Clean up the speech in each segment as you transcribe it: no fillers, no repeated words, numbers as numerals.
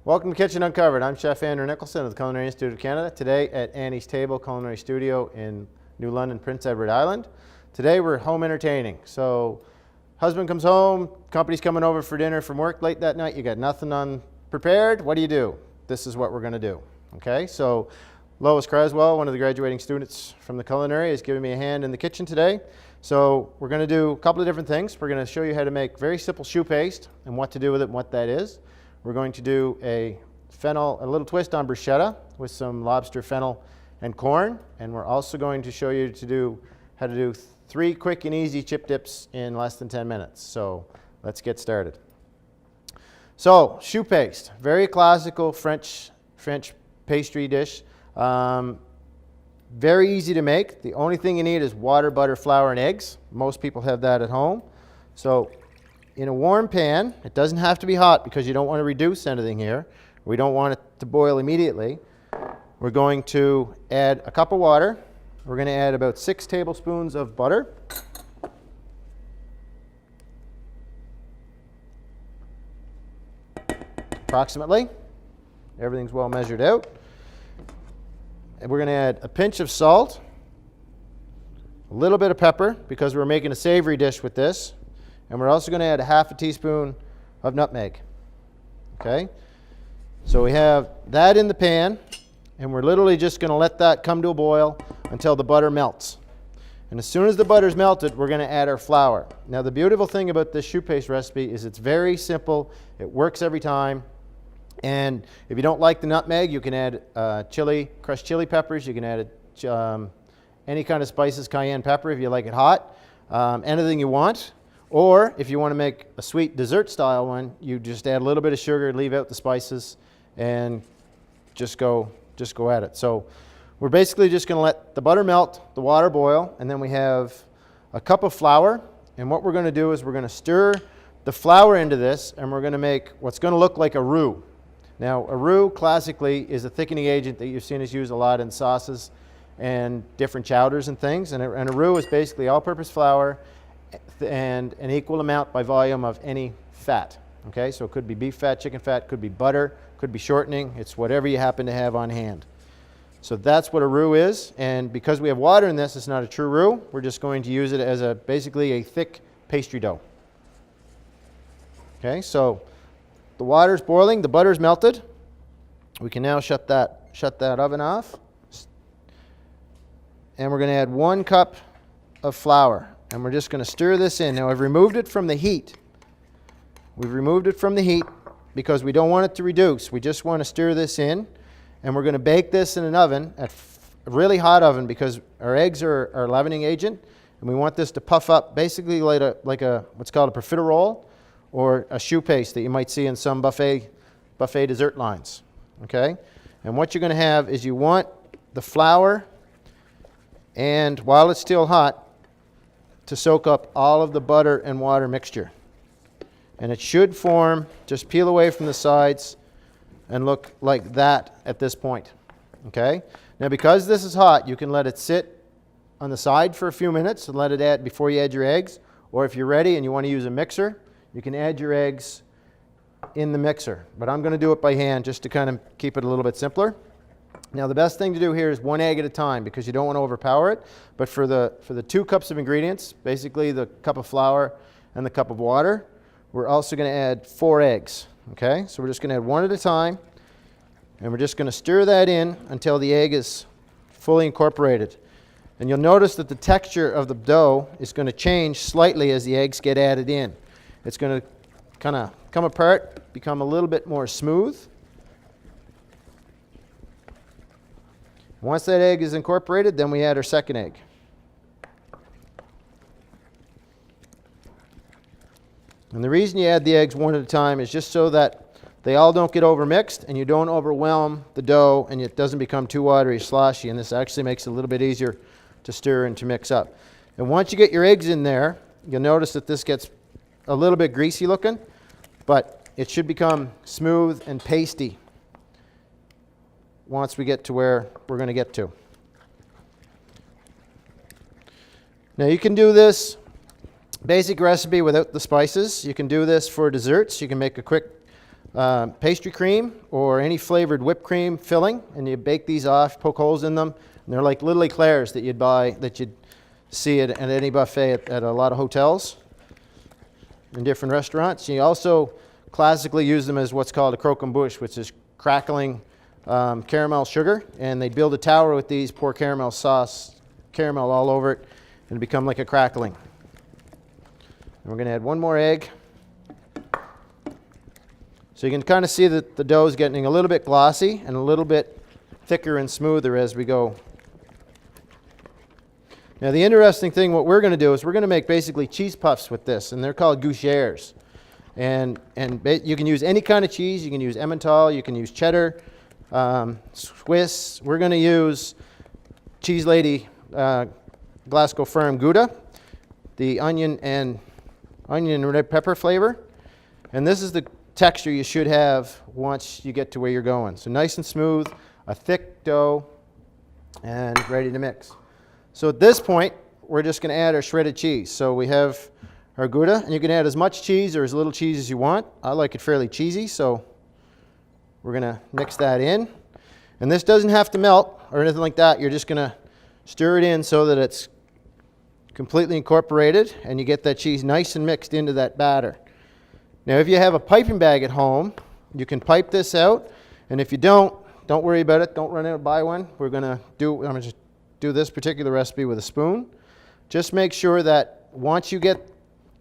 Welcome to Kitchen Uncovered. I'm Chef Andrew Nicholson of the Culinary Institute of Canada. Today at Annie's Table Culinary Studio in New London, Prince Edward Island. Today we're home entertaining. So husband comes home, company's coming over for dinner from work late that night, you got nothing prepared. What do? This is what we're going to do. Okay, so Lois Craswell, one of the graduating students from the culinary, is giving me a hand in the kitchen today. So we're going to do a couple of different things. We're going to show you how to make very simple choux paste and what to do with it and what that is. We're going to do a little twist on bruschetta with some lobster, fennel, and corn. And we're also going to show you how to do 3 quick and easy chip dips in less than 10 minutes. So let's get started. So choux paste, very classical French pastry dish. Very easy to make. The only thing you need is water, butter, flour, and eggs. Most people have that at home. So in a warm pan, it doesn't have to be hot because you don't want to reduce anything here. We don't want it to boil immediately. We're going to add a cup of water. We're going to add about 6 tablespoons of butter. Approximately. Everything's well measured out. And we're going to add a pinch of salt, a little bit of pepper because we're making a savory dish with this. And we're also going to add a half a teaspoon of nutmeg. Okay? So we have that in the pan, and we're literally just going to let that come to a boil until the butter melts. And as soon as the butter's melted, we're going to add our flour. Now the beautiful thing about this choux paste recipe is it's very simple. It works every time. And if you don't like the nutmeg, you can add crushed chili peppers. You can add any kind of spices, cayenne pepper if you like it hot. Anything you want. Or if you want to make a sweet dessert style one, you just add a little bit of sugar, leave out the spices, and just go at it. So we're basically just going to let the butter melt, the water boil, and then we have a cup of flour. And what we're going to do is we're going to stir the flour into this, and we're going to make what's going to look like a roux. Now, a roux classically is a thickening agent that you've seen us use a lot in sauces and different chowders and things. And a roux is basically all-purpose flour and an equal amount by volume of any fat. Okay, so it could be beef fat, chicken fat, could be butter, could be shortening. It's whatever you happen to have on hand. So that's what a roux is, and because we have water in this, it's not a true roux. We're just going to use it as basically a thick pastry dough. Okay, so the water's boiling, the butter's melted. We can now shut that oven off, and we're going to add 1 cup of flour. And we're just going to stir this in. Now I've removed it from the heat. We've removed it from the heat because we don't want it to reduce. We just want to stir this in. And we're going to bake this in an oven, a really hot oven, because our eggs are our leavening agent. And we want this to puff up basically like a what's called a profiterole or a choux paste that you might see in some buffet dessert lines. Okay? And what you're going to have is you want the flour, and while it's still hot, to soak up all of the butter and water mixture. And it should form, just peel away from the sides and look like that at this point. Okay? Now because this is hot, you can let it sit on the side for a few minutes and let it add before you add your eggs. Or if you're ready and you want to use a mixer, you can add your eggs in the mixer. But I'm going to do it by hand just to kind of keep it a little bit simpler. Now the best thing to do here is 1 egg at a time because you don't want to overpower it. But for the 2 cups of ingredients, basically the cup of flour and the cup of water, we're also going to add 4 eggs. Okay, so we're just going to add 1 at a time, and we're just going to stir that in until the egg is fully incorporated. And you'll notice that the texture of the dough is going to change slightly as the eggs get added in. It's going to kind of come apart, become a little bit more smooth. Once that egg is incorporated, then we add our second egg. And the reason you add the eggs 1 at a time is just so that they all don't get overmixed and you don't overwhelm the dough and it doesn't become too watery, sloshy, and this actually makes it a little bit easier to stir and to mix up. And once you get your eggs in there, you'll notice that this gets a little bit greasy looking, but it should become smooth and pasty once we get to where we're going to get to. Now you can do this basic recipe without the spices. You can do this for desserts. You can make a quick pastry cream or any flavored whipped cream filling, and you bake these off, poke holes in them, and they're like little eclairs that you'd buy, that you'd see at any buffet at a lot of hotels in different restaurants. You also classically use them as what's called a croquembouche, which is crackling caramel sugar, and they build a tower with these, pour caramel sauce, caramel all over it, and become like a crackling. And we're going to add one more egg. So you can kind of see that the dough is getting a little bit glossy and a little bit thicker and smoother as we go. Now the interesting thing, what we're going to do is we're going to make basically cheese puffs with this, and they're called gouchères. And you can use any kind of cheese. You can use Emmental, you can use cheddar, Swiss. We're going to use Cheese Lady Glasgow Firm Gouda, the onion and red pepper flavor. And this is the texture you should have once you get to where you're going. So nice and smooth, a thick dough, and ready to mix. So at this point, we're just going to add our shredded cheese. So we have our Gouda, and you can add as much cheese or as little cheese as you want. I like it fairly cheesy, so we're going to mix that in. And this doesn't have to melt or anything like that. You're just going to stir it in so that it's completely incorporated, and you get that cheese nice and mixed into that batter. Now, if you have a piping bag at home, you can pipe this out, and if you don't worry about it. Don't run out and buy one. I'm going to just do this particular recipe with a spoon. Just make sure that once you get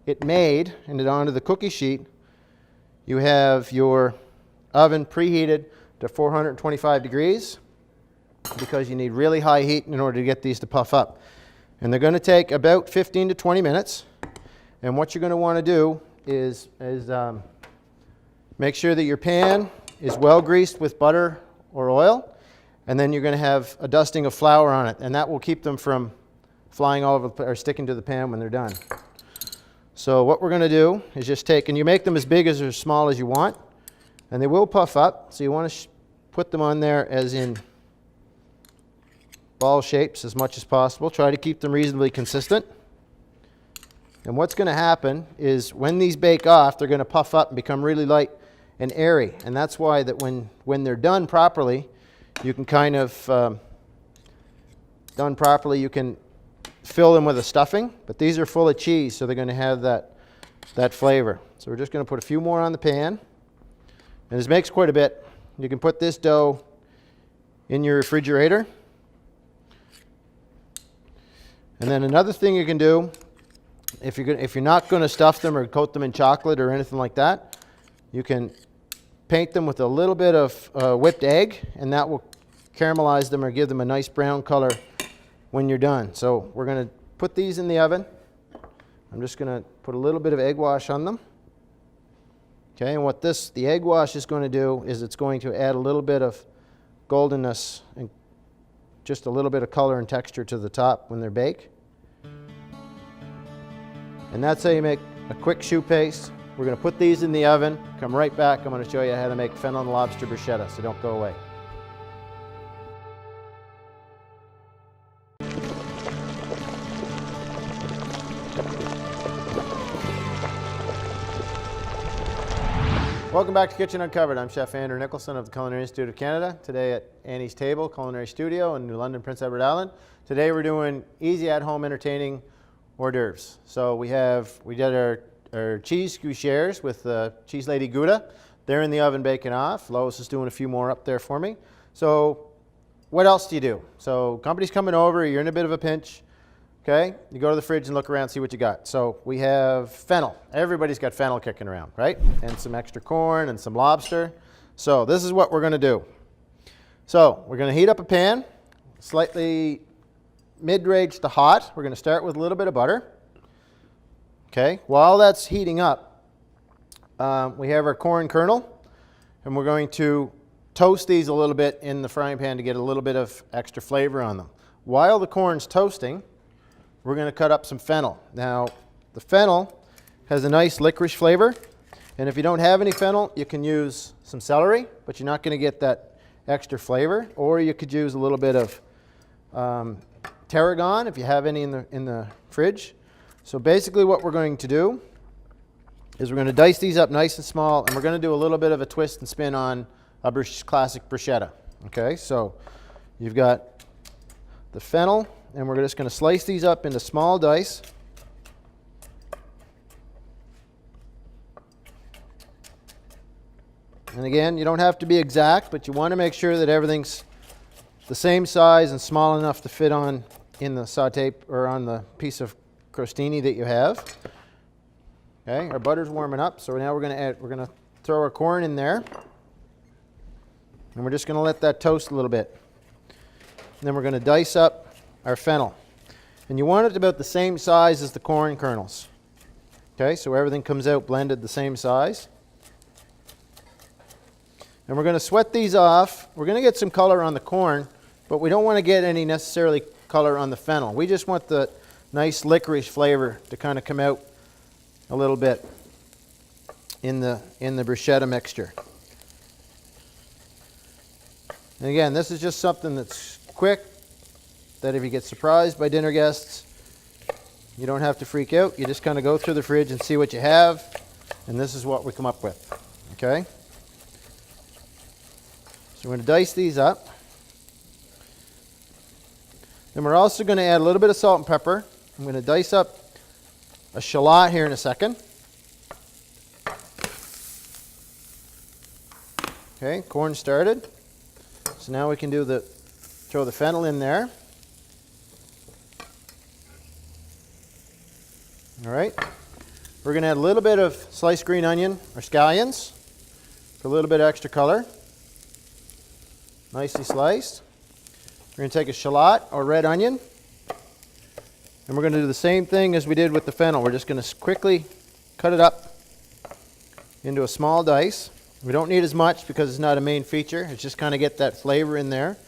it made and it onto the cookie sheet, you have your oven preheated to 425 degrees, because you need really high heat in order to get these to puff up. And they're going to take about 15 to 20 minutes. And what you're going to want to do is make sure that your pan is well greased with butter or oil, and then you're going to have a dusting of flour on it, and that will keep them from flying all over or sticking to the pan when they're done. So what we're going to do is just take, and you make them as big as or as small as you want, and they will puff up. So you want to put them on there as in ball shapes as much as possible. Try to keep them reasonably consistent. And what's going to happen is when these bake off, they're going to puff up and become really light and airy. And that's why that when they're done properly, you can kind of, you can fill them with a stuffing. But these are full of cheese, so they're going to have that flavor. So we're just going to put a few more on the pan. And this makes quite a bit. You can put this dough in your refrigerator. And then another thing you can do, if you're not going to stuff them or coat them in chocolate or anything like that, you can paint them with a little bit of whipped egg, and that will caramelize them or give them a nice brown color when you're done. So we're going to put these in the oven. I'm just going to put a little bit of egg wash on them. Okay, and what the egg wash is going to do is it's going to add a little bit of goldenness and just a little bit of color and texture to the top when they're baked. And that's how you make a quick choux paste. We're going to put these in the oven, come right back. I'm going to show you how to make fennel and lobster bruschetta, so don't go away. Welcome back to Kitchen Uncovered. I'm Chef Andrew Nicholson of the Culinary Institute of Canada. Today at Annie's Table Culinary Studio in New London, Prince Edward Island. Today we're doing easy at-home entertaining hors d'oeuvres. So we did our cheese gouchères with Cheese Lady Gouda. They're in the oven baking off. Lois is doing a few more up there for me. So what else do you do? So company's coming over, you're in a bit of a pinch. Okay, you go to the fridge and look around, see what you got. So we have fennel. Everybody's got fennel kicking around, right? And some extra corn and some lobster. So this is what we're going to do. So we're going to heat up a pan, slightly mid-range to hot. We're going to start with a little bit of butter. Okay, while that's heating up, we have our corn kernel, and we're going to toast these a little bit in the frying pan to get a little bit of extra flavor on them. While the corn's toasting, we're going to cut up some fennel. Now, the fennel has a nice licorice flavor, and if you don't have any fennel, you can use some celery, but you're not going to get that extra flavor. Or you could use a little bit of tarragon if you have any in the fridge. So basically what we're going to do is we're going to dice these up nice and small, and we're going to do a little bit of a twist and spin on a classic bruschetta. Okay, so you've got the fennel, and we're just going to slice these up into small dice. And again, you don't have to be exact, but you want to make sure that everything's the same size and small enough to fit on in the saute or on the piece of crostini that you have. Okay, our butter's warming up, so now we're going to throw our corn in there, and we're just going to let that toast a little bit. And then we're going to dice up our fennel, and you want it about the same size as the corn kernels. Okay, so everything comes out blended the same size. And we're going to sweat these off. We're going to get some color on the corn, but we don't want to get any necessarily color on the fennel. We just want the nice licorice flavor to kind of come out a little bit in the bruschetta mixture. And again, this is just something that's quick, that if you get surprised by dinner guests, you don't have to freak out. You just kind of go through the fridge and see what you have, and this is what we come up with. Okay? So we're going to dice these up. Then we're also going to add a little bit of salt and pepper. I'm going to dice up a shallot here in a second. Okay, corn started. So now we can throw the fennel in there. All right. We're going to add a little bit of sliced green onion or scallions for a little bit of extra color. Nicely sliced. We're going to take a shallot or red onion, and we're going to do the same thing as we did with the fennel. We're just going to quickly cut it up into a small dice. We don't need as much because it's not a main feature. It's just kind of get that flavor in there.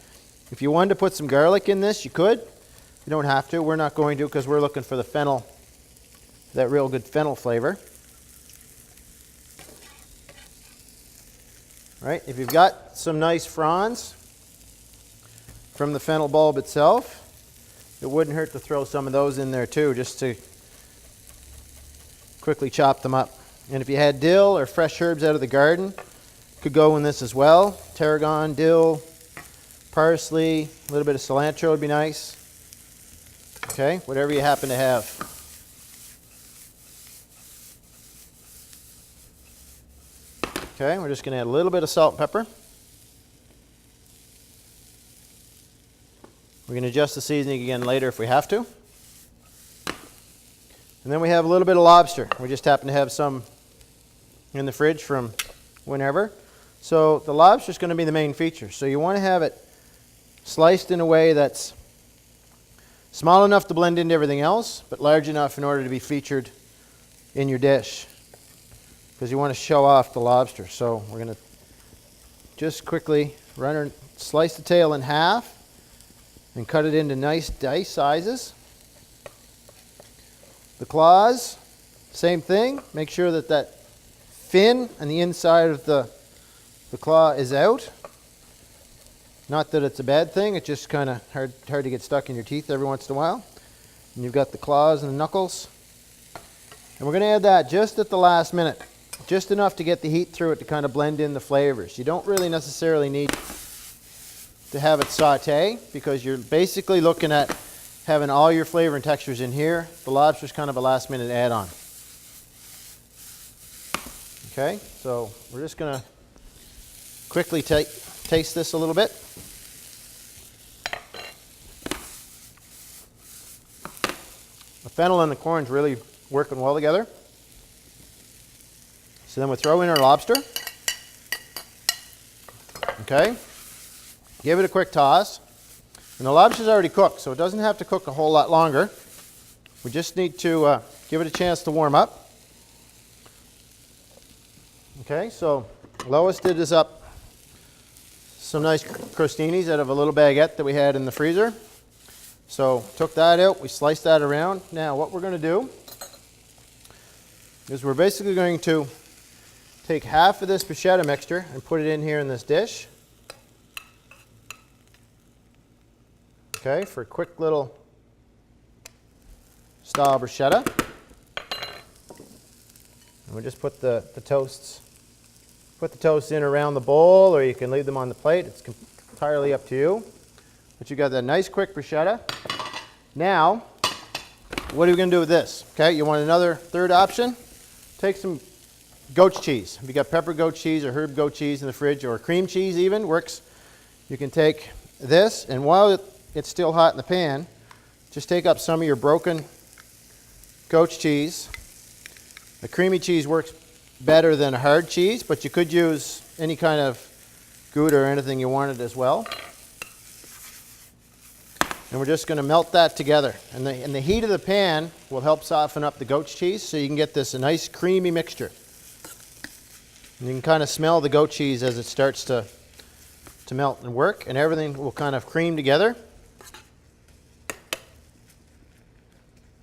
If you wanted to put some garlic in this, you could. You don't have to. We're not going to because we're looking for the fennel, that real good fennel flavor. All right, if you've got some nice fronds from the fennel bulb itself, it wouldn't hurt to throw some of those in there too, just to quickly chop them up. And if you had dill or fresh herbs out of the garden, could go in this as well. Tarragon, dill, parsley, a little bit of cilantro would be nice. Okay, whatever you happen to have. Okay, we're just going to add a little bit of salt and pepper. We're going to adjust the seasoning again later if we have to. And then we have a little bit of lobster. We just happen to have some in the fridge from whenever. So the lobster is going to be the main feature. So you want to have it sliced in a way that's small enough to blend into everything else, but large enough in order to be featured in your dish, because you want to show off the lobster. So we're going to just quickly slice the tail in half and cut it into nice dice sizes. The claws, same thing. Make sure that that fin and the inside of the claw is out. Not that it's a bad thing, it's just kind of hard to get stuck in your teeth every once in a while. And you've got the claws and the knuckles. And we're going to add that just at the last minute. Just enough to get the heat through it to kind of blend in the flavors. You don't really necessarily need to have it saute, because you're basically looking at having all your flavor and textures in here. The lobster's kind of a last minute add-on. Okay, so we're just going to quickly taste this a little bit. The fennel and the corn's really working well together. So then we throw in our lobster. Okay. Give it a quick toss. And the lobster's already cooked, so it doesn't have to cook a whole lot longer. We just need to give it a chance to warm up. Okay, so Lois did us up some nice crostinis out of a little baguette that we had in the freezer. So took that out, we sliced that around. Now what we're going to do is we're basically going to take half of this bruschetta mixture and put it in here in this dish. Okay, for a quick little style bruschetta. And we just put the toasts. Put the toasts in around the bowl, or you can leave them on the plate. It's entirely up to you. But you got that nice quick bruschetta. Now, what are we going to do with this? Okay, you want another third option? Take some goat's cheese. If you got pepper goat cheese or herb goat cheese in the fridge, or cream cheese even, works. You can take this, and while it's still hot in the pan, just take up some of your broken goat's cheese. The creamy cheese works better than hard cheese, but you could use any kind of Gouda or anything you wanted as well. And we're just going to melt that together. And the heat of the pan will help soften up the goat's cheese, so you can get this a nice creamy mixture. And you can kind of smell the goat cheese as it starts to melt and work, and everything will kind of cream together.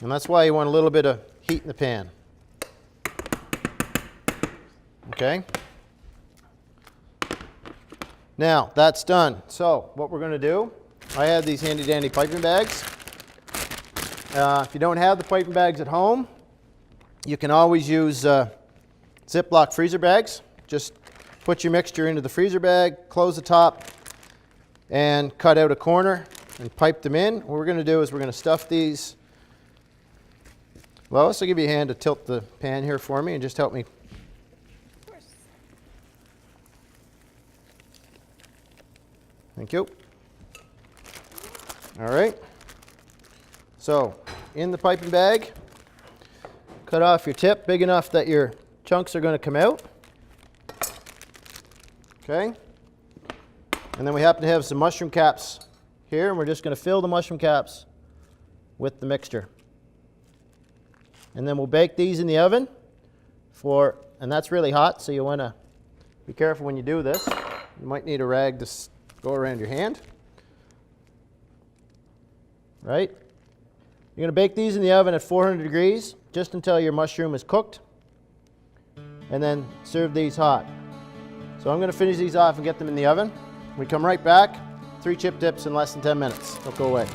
And that's why you want a little bit of heat in the pan. Okay? Now, that's done. So, what we're going to do, I have these handy dandy piping bags. If you don't have the piping bags at home, you can always use Ziploc freezer bags. Just put your mixture into the freezer bag, close the top, and cut out a corner and pipe them in. What we're going to do is we're going to stuff these. Lois, I'll give you a hand to tilt the pan here for me and just help me. Thank you. All right. So, in the piping bag, cut off your tip big enough that your chunks are going to come out. Okay. And then we happen to have some mushroom caps here, and we're just going to fill the mushroom caps with the mixture. And then we'll bake these in the oven and that's really hot, so you want to be careful when you do this. You might need a rag to go around your hand. Right? You're going to bake these in the oven at 400 degrees just until your mushroom is cooked, and then serve these hot. So I'm going to finish these off and get them in the oven. We come right back. 3 chip dips in less than 10 minutes. Don't go away.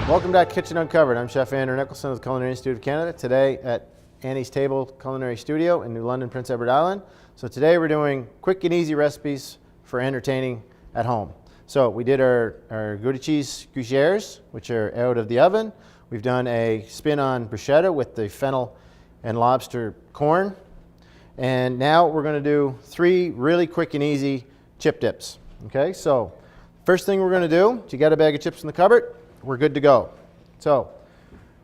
Welcome back to Kitchen Uncovered. I'm Chef Andrew Nicholson of the Culinary Institute of Canada, today at Annie's Table Culinary Studio in New London, Prince Edward Island. So today we're doing quick and easy recipes for entertaining at home. So we did our Gouda cheese gougères, which are out of the oven. We've done a spin on bruschetta with the fennel and lobster corn. And now we're going to do 3 really quick and easy chip dips. Okay, so first thing we're going to do, you got a bag of chips in the cupboard, we're good to go. So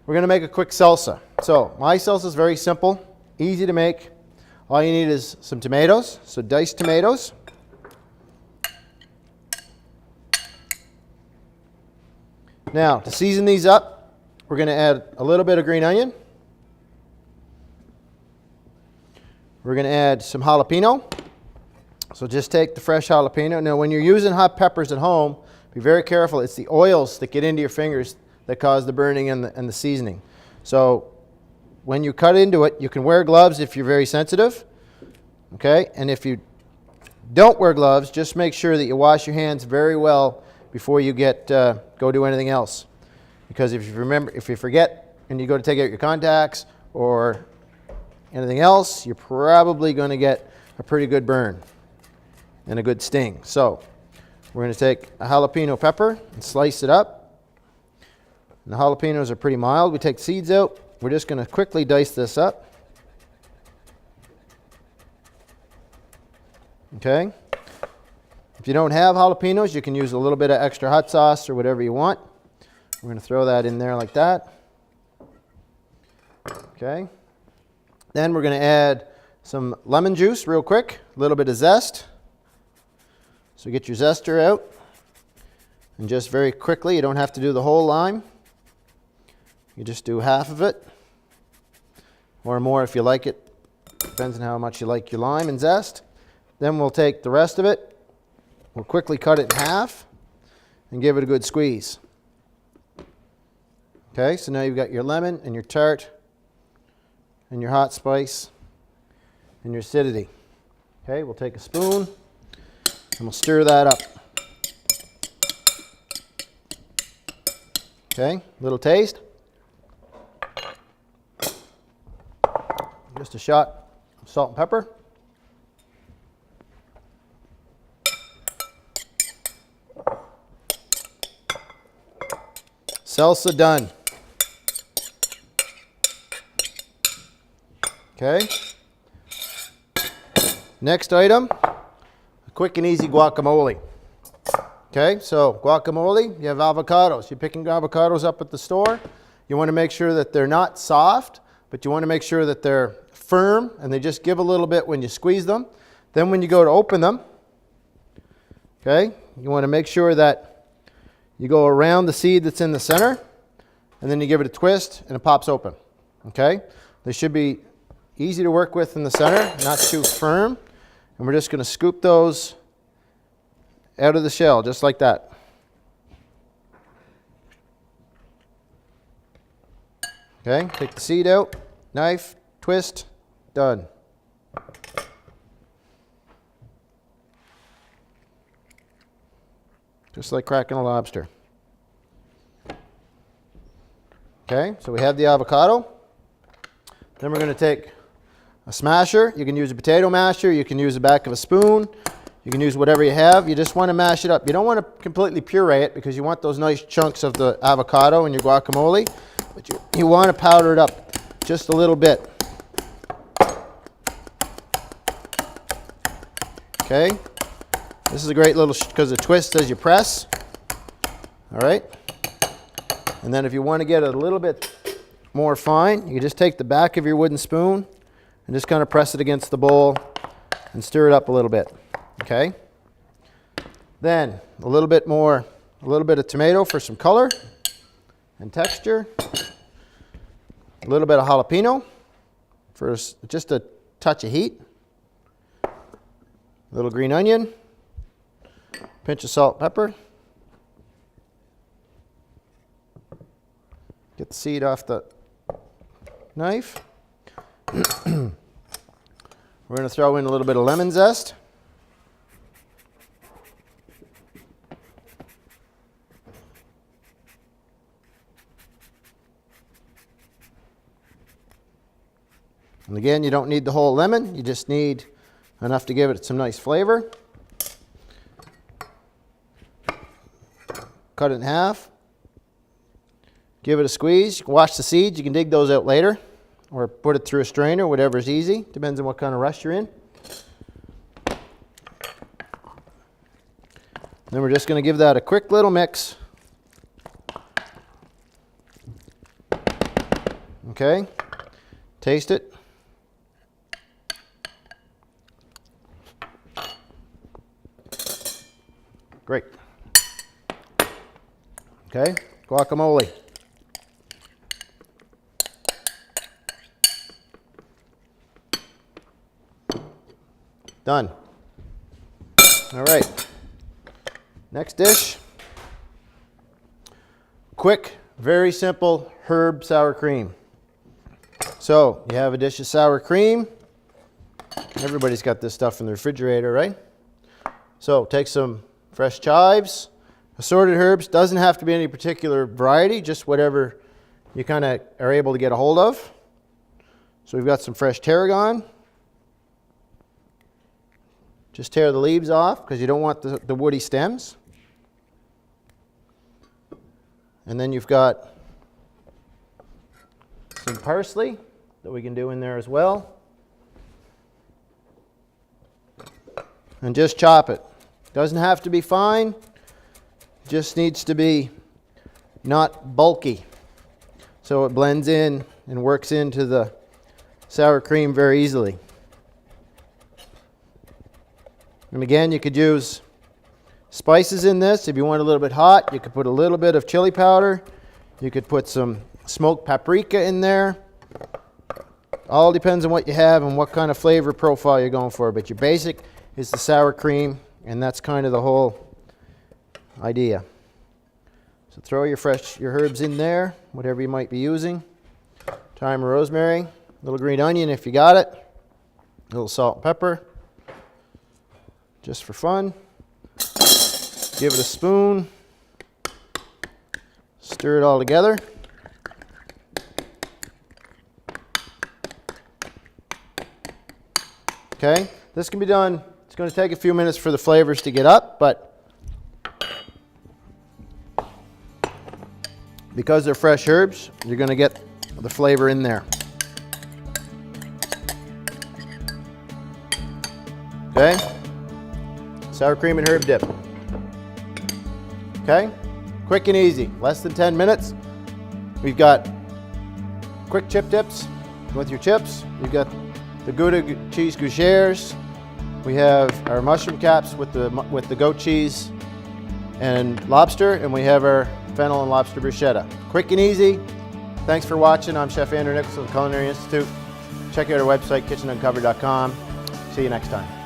we're going to make a quick salsa. So my salsa is very simple, easy to make. All you need is some tomatoes, so diced tomatoes. Now, to season these up, we're going to add a little bit of green onion. We're going to add some jalapeno. So just take the fresh jalapeno. Now, when you're using hot peppers at home, be very careful. It's the oils that get into your fingers that cause the burning and the seasoning. So when you cut into it, you can wear gloves if you're very sensitive. Okay? And if you don't wear gloves, just make sure that you wash your hands very well before you go do anything else. Because if you forget and you go to take out your contacts or anything else, you're probably going to get a pretty good burn and a good sting. So we're going to take a jalapeno pepper and slice it up. And the jalapenos are pretty mild. We take seeds out. We're just going to quickly dice this up. Okay. If you don't have jalapenos, you can use a little bit of extra hot sauce or whatever you want. We're going to throw that in there like that. Okay. Then we're going to add some lemon juice real quick, a little bit of zest. So get your zester out, and just very quickly, you don't have to do the whole lime. You just do half of it, or more if you like it. Depends on how much you like your lime and zest. Then we'll take the rest of it, we'll quickly cut it in half, and give it a good squeeze. Okay, so now you've got your lemon and your tart, and your hot spice, and your acidity. Okay, we'll take a spoon, we'll stir that up. Okay, little taste. Just a shot of salt and pepper. Salsa done. Okay. Next item, a quick and easy guacamole. Okay, so guacamole, you have avocados. You're picking avocados up at the store. You want to make sure that they're not soft, but you want to make sure that they're firm and they just give a little bit when you squeeze them. Then when you go to open them, okay, you want to make sure that you go around the seed that's in the center, and then you give it a twist and it pops open. Okay, they should be easy to work with in the center, not too firm. And we're just going to scoop those out of the shell, just like that. Okay, take the seed out, knife, twist, done. Just like cracking a lobster. Okay, so we have the avocado. Then we're going to take a smasher. You can use a potato masher. You can use the back of a spoon. You can use whatever you have. You just want to mash it up. You don't want to completely puree it because you want those nice chunks of the avocado in your guacamole. But you want to powder it up just a little bit. Okay, this is a great little, because it twists as you press. All right, and then if you want to get it a little bit more fine, you just take the back of your wooden spoon and just kind of press it against the bowl and stir it up a little bit. Okay, then a little bit of tomato for some color and texture, a little bit of jalapeno for just a touch of heat, a little green onion, pinch of salt, pepper. Get the seed off the knife. We're going to throw in a little bit of lemon zest. And again, you don't need the whole lemon. You just need enough to give it some nice flavor. Cut it in half. Give it a squeeze. Wash the seeds. You can dig those out later or put it through a strainer, whatever's easy. Depends on what kind of rush you're in. Then we're just going to give that a quick little mix. Okay. Taste it. Great. Okay, guacamole. Done. All right. Next dish. Quick, very simple herb sour cream. So you have a dish of sour cream. Everybody's got this stuff in the refrigerator, right? So take some fresh chives, assorted herbs. Doesn't have to be any particular variety, just whatever you kind of are able to get a hold of. So we've got some fresh tarragon. Just tear the leaves off because you don't want the woody stems. And then you've got some parsley that we can do in there as well. And just chop it. Doesn't have to be fine. Just needs to be not bulky. So it blends in and works into the sour cream very easily. And again, you could use spices in this. If you want a little bit hot, you could put a little bit of chili powder. You could put some smoked paprika in there. All depends on what you have and what kind of flavor profile you're going for. But your basic is the sour cream, and that's kind of the whole idea. So throw your herbs in there, whatever you might be using. Thyme or rosemary, a little green onion if you got it, a little salt and pepper, just for fun. Give it a spoon. Stir it all together. Okay, this can be done. It's going to take a few minutes for the flavors to get up, but because they're fresh herbs, you're going to get the flavor in there. Okay, sour cream and herb dip. Okay, quick and easy, less than 10 minutes. We've got quick chip dips with your chips. We've got the Gouda cheese gougères. We have our mushroom caps with the goat cheese and lobster, and we have our fennel and lobster bruschetta. Quick and easy. Thanks for watching. I'm Chef Andrew Nichols of the Culinary Institute. Check out our website, kitchenuncovered.com. See you next time.